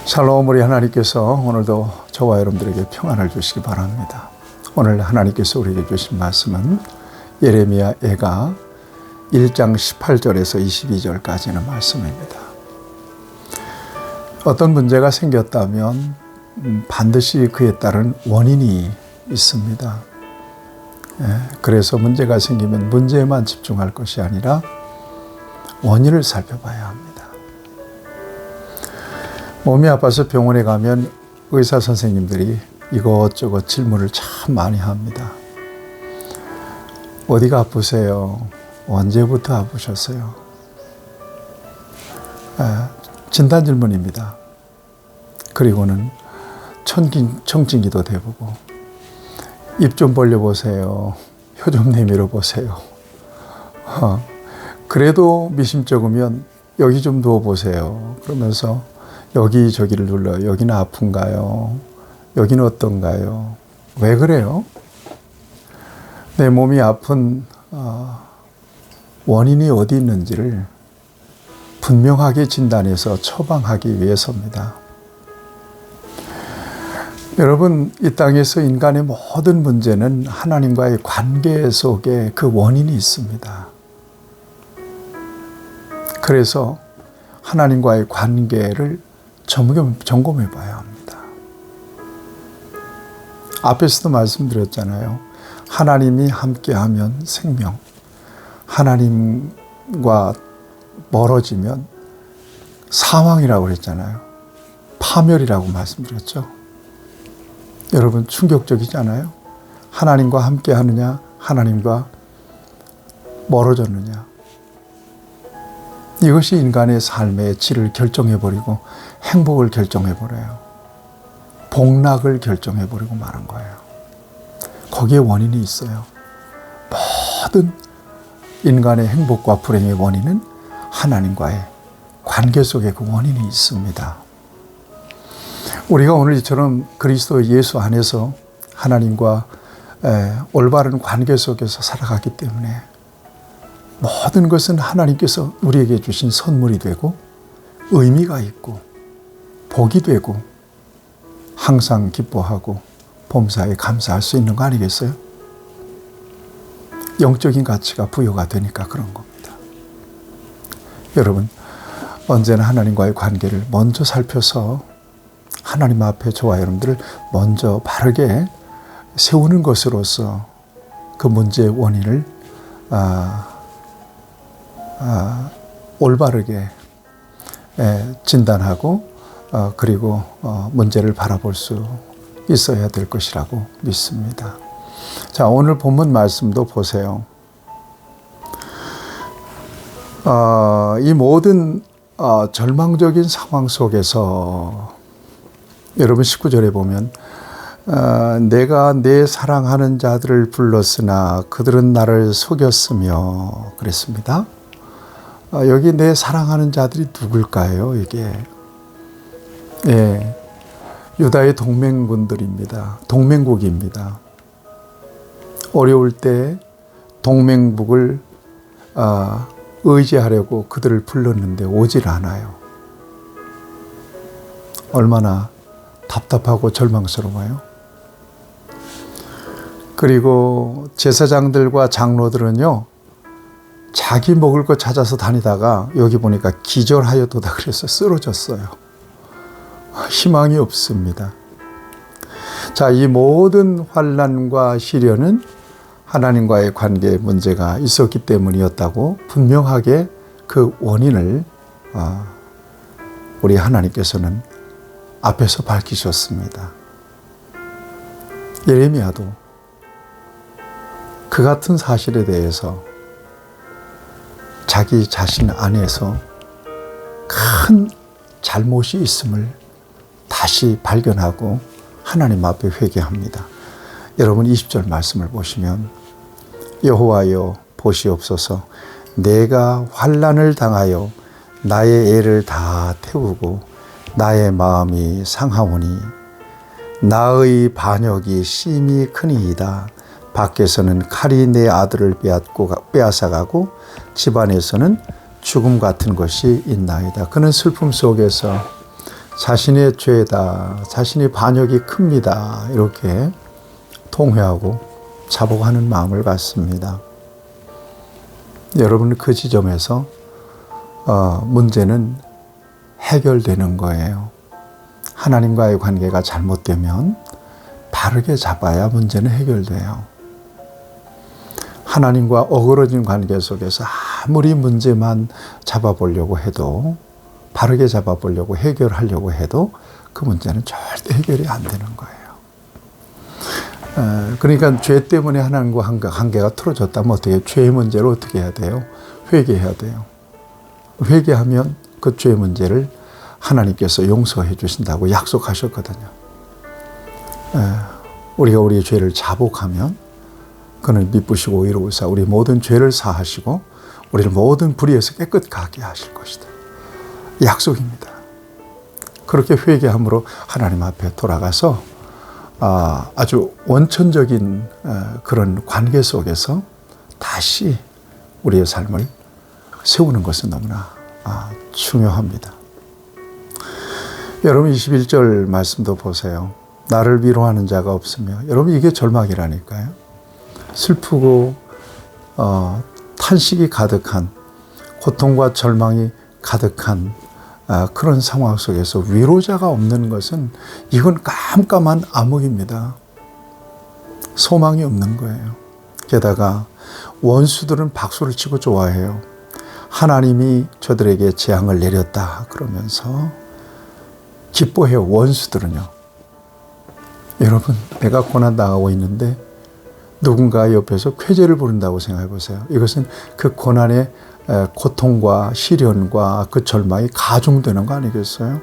샬롬, 우리 하나님께서 오늘도 저와 여러분들에게 평안을 주시기 바랍니다. 오늘 하나님께서 우리에게 주신 말씀은 예레미야 애가 1장 18절에서 22절까지는 말씀입니다. 어떤 문제가 생겼다면 반드시 그에 따른 원인이 있습니다. 그래서 문제가 생기면 문제에만 집중할 것이 아니라 원인을 살펴봐야 합니다. 몸이 아파서 병원에 가면 의사 선생님들이 이것저것 질문을 참 많이 합니다. 어디가 아프세요? 언제부터 아프셨어요? 진단 질문입니다. 그리고는 청진기도 대보고 입 좀 벌려보세요. 혀 좀 내밀어 보세요. 그래도 미심쩍으면 여기 좀 누워보세요. 그러면서 여기저기를 눌러요. 여기는 아픈가요? 여기는 어떤가요? 왜 그래요? 내 몸이 아픈 원인이 어디 있는지를 분명하게 진단해서 처방하기 위해서입니다. 여러분, 이 땅에서 인간의 모든 문제는 하나님과의 관계 속에 그 원인이 있습니다. 그래서 하나님과의 관계를 점검해 봐야 합니다. 앞에서도 말씀드렸잖아요. 하나님이 함께하면 생명, 하나님과 멀어지면 사망이라고 그랬잖아요. 파멸이라고 말씀드렸죠. 여러분, 충격적이지 않아요? 하나님과 함께하느냐, 하나님과 멀어졌느냐. 이것이 인간의 삶의 질을 결정해버리고 행복을 결정해버려요. 복락을 결정해버리고 마는 거예요. 거기에 원인이 있어요. 모든 인간의 행복과 불행의 원인은 하나님과의 관계 속에 그 원인이 있습니다. 우리가 오늘 이처럼 그리스도 예수 안에서 하나님과 올바른 관계 속에서 살아가기 때문에 모든 것은 하나님께서 우리에게 주신 선물이 되고 의미가 있고 복이 되고 항상 기뻐하고 범사에 감사할 수 있는 거 아니겠어요? 영적인 가치가 부여가 되니까 그런 겁니다. 여러분, 언제나 하나님과의 관계를 먼저 살펴서 하나님 앞에 저와 여러분들을 먼저 바르게 세우는 것으로서 그 문제의 원인을 올바르게 진단하고 그리고 문제를 바라볼 수 있어야 될 것이라고 믿습니다. 자, 오늘 본문 말씀도 보세요. 이 모든 절망적인 상황 속에서 여러분 19절에 보면 내가 내 사랑하는 자들을 불렀으나 그들은 나를 속였으며 그랬습니다. 여기 내 사랑하는 자들이 누굴까요? 이게 유다의 동맹군들입니다. 동맹국입니다. 어려울 때 동맹국을 의지하려고 그들을 불렀는데 오질 않아요. 얼마나 답답하고 절망스러워요. 그리고 제사장들과 장로들은요, 자기 먹을 거 찾아서 다니다가 여기 보니까 기절하였도다 그래서 쓰러졌어요. 희망이 없습니다. 자, 이 모든 환난과 시련은 하나님과의 관계에 문제가 있었기 때문이었다고 분명하게 그 원인을 우리 하나님께서는 앞에서 밝히셨습니다. 예레미야도 그 같은 사실에 대해서 자기 자신 안에서 큰 잘못이 있음을 다시 발견하고 하나님 앞에 회개합니다. 여러분 20절 말씀을 보시면 여호와여 보시옵소서 내가 환난을 당하여 나의 애를 다 태우고 나의 마음이 상하오니 나의 반역이 심히 크니이다. 밖에서는 칼이 내 아들을 빼앗아가고 집안에서는 죽음 같은 것이 있나이다. 그는 슬픔 속에서 자신의 죄다, 자신의 반역이 큽니다. 이렇게 통회하고 자복하는 마음을 갖습니다. 여러분, 그 지점에서 문제는 해결되는 거예요. 하나님과의 관계가 잘못되면 바르게 잡아야 문제는 해결돼요. 하나님과 어그러진 관계 속에서 아무리 문제만 잡아보려고 해도, 바르게 잡아보려고 해결하려고 해도 그 문제는 절대 해결이 안 되는 거예요. 그러니까 죄 때문에 하나님과 관계가 틀어졌다면 어떻게 해요? 죄의 문제를 어떻게 해야 돼요? 회개해야 돼요. 회개하면 그 죄의 문제를 하나님께서 용서해 주신다고 약속하셨거든요. 우리가 우리의 죄를 자복하면 그는 미쁘시고 의로우사 우리 모든 죄를 사하시고 우리를 모든 불의에서 깨끗하게 하실 것이다. 약속입니다. 그렇게 회개함으로 하나님 앞에 돌아가서 아주 원천적인 그런 관계 속에서 다시 우리의 삶을 세우는 것은 너무나 중요합니다. 여러분 21절 말씀도 보세요. 나를 위로하는 자가 없으며, 여러분 이게 절망이라니까요. 슬프고 탄식이 가득한, 고통과 절망이 가득한 그런 상황 속에서 위로자가 없는 것은 이건 깜깜한 암흑입니다. 소망이 없는 거예요. 게다가 원수들은 박수를 치고 좋아해요. 하나님이 저들에게 재앙을 내렸다 그러면서 기뻐해요. 원수들은요. 여러분, 내가 고난당하고 있는데 누군가 옆에서 쾌재를 부른다고 생각해 보세요. 이것은 그 고난의 고통과 시련과 그 절망이 가중되는 거 아니겠어요?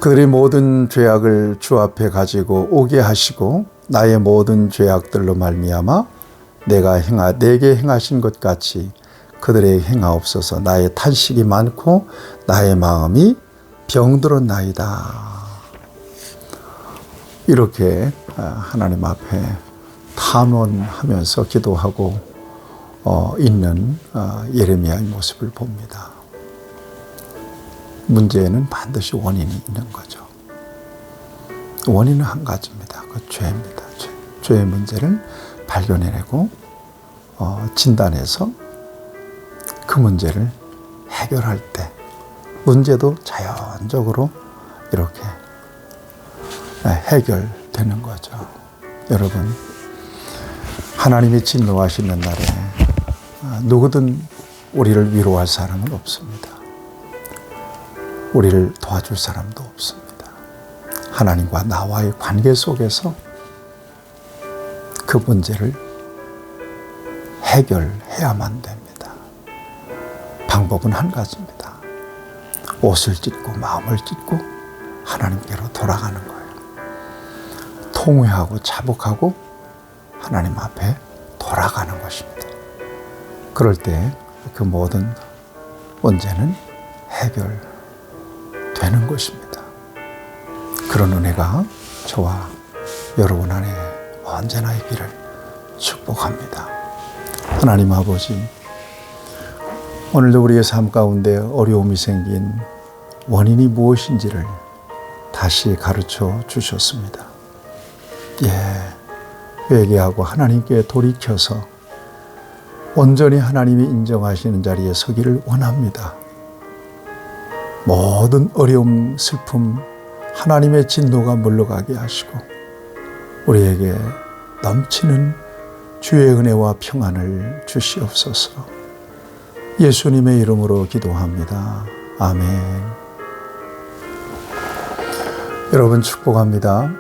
그들이 모든 죄악을 주 앞에 가지고 오게 하시고 나의 모든 죄악들로 말미암아 내게 행하신 것 같이 그들에게 행하옵소서. 나의 탄식이 많고 나의 마음이 병들었나이다. 이렇게 하나님 앞에 탄원하면서 기도하고 있는 예레미야의 모습을 봅니다. 문제는 반드시 원인이 있는 거죠. 원인은 한 가지입니다. 그 죄입니다. 죄의 문제를 발견해내고 진단해서 그 문제를 해결할 때 문제도 자연적으로 이렇게 해결되는 거죠. 여러분, 하나님이 진노하시는 날에 누구든 우리를 위로할 사람은 없습니다. 우리를 도와줄 사람도 없습니다. 하나님과 나와의 관계 속에서 그 문제를 해결해야만 됩니다. 방법은 한 가지입니다. 옷을 찢고 마음을 찢고 하나님께로 돌아가는 거예요. 통회하고 자복하고 하나님 앞에 돌아가는 것입니다. 그럴 때 그 모든 문제는 해결되는 것입니다. 그런 은혜가 저와 여러분 안에 언제나 있기를 축복합니다. 하나님 아버지, 오늘도 우리의 삶 가운데 어려움이 생긴 원인이 무엇인지를 다시 가르쳐 주셨습니다. 회개하고 하나님께 돌이켜서 온전히 하나님이 인정하시는 자리에 서기를 원합니다. 모든 어려움, 슬픔, 하나님의 진노가 물러가게 하시고 우리에게 넘치는 주의 은혜와 평안을 주시옵소서. 예수님의 이름으로 기도합니다. 아멘. 여러분 축복합니다.